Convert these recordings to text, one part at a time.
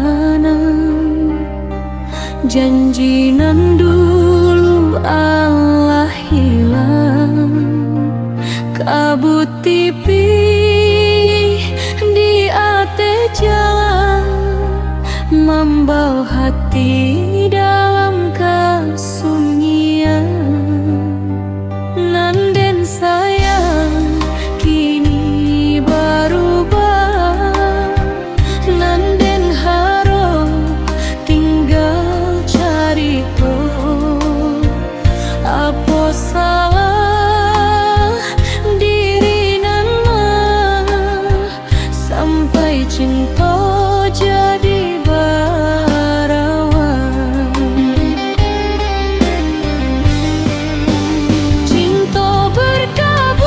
perjalanan. Janji nan dulu Allah hilang, kabut tipi di ate jalan, membawa hati dalam kesunyian. Nanden sayang kini berubah, nanden harap tinggal cari tahu apa salah diri nana sampai cinta jadi barawan. Cinta berkabut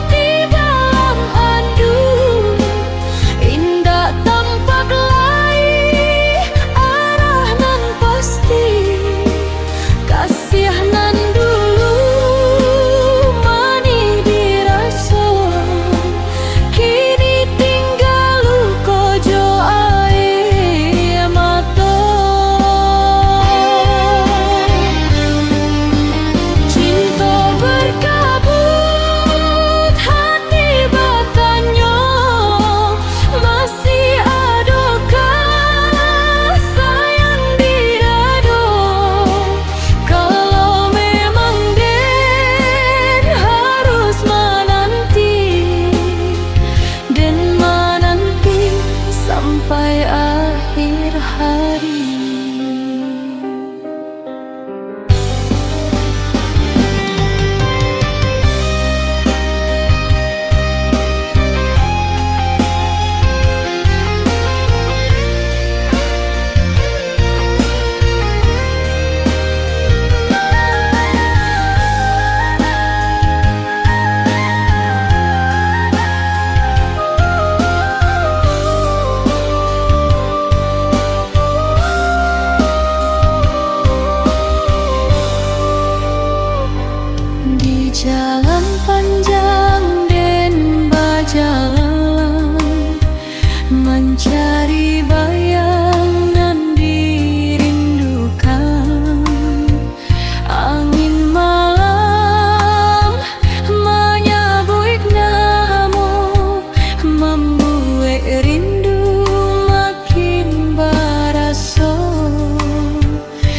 di dalam adu, indah tampak lain arah nan pasti. Kasih nan dulu manis dirasa, kini tinggal kojo air mata. Cinta berkabut hati batanya, masih adakah sayang di dada? Kalau memang Den harus menanti, Den menanti sampai akhir hari. Di jalan panjang Den berjalan, mencari bayangan dirindukan. Angin malam menyabut namo, membuat rindu makin berasa.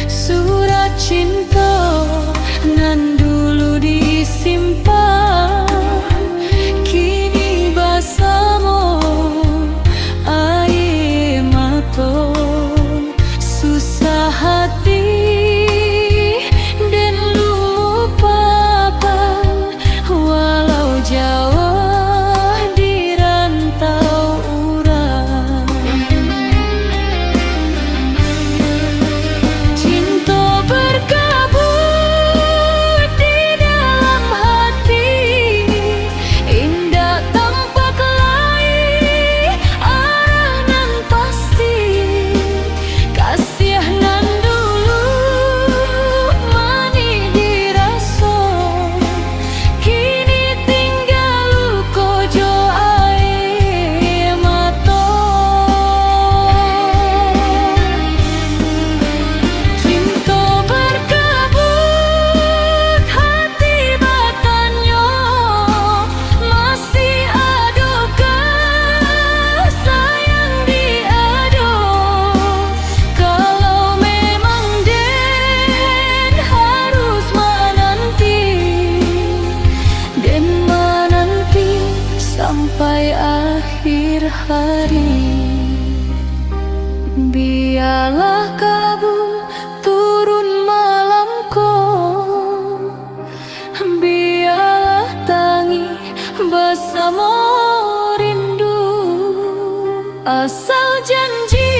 Surat cinta nan dulu disimpan, kini bersama air mata. Susah hati dan lupakan, walau jauh di rantau urang. Cinta berkabut di dalam hati, indah tampak lain arah nan pasti. Kasih nan dulu manis dirasa, kini tinggal kojo air mata. Cinta berkabut hati batanya, masih adakah sayang di ado? Kalau memang Den harus menanti, Den menanti sampai akhir hari. Biarlah kabut turun malamku, biarlah tangi bersama rindu. Asal janji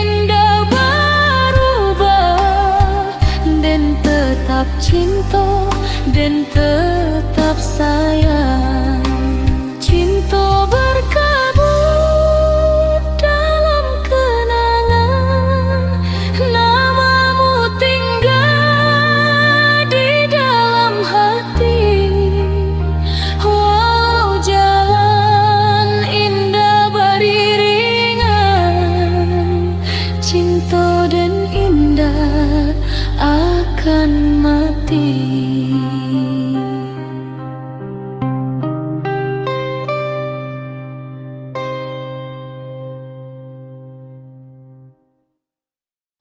indah berubah, Dan tetap cinta, Dan tetap sayang. Cinta berkabut dalam kenangan, namamu tinggal di dalam hati. Walau jalan indah beriringan, takkan mati.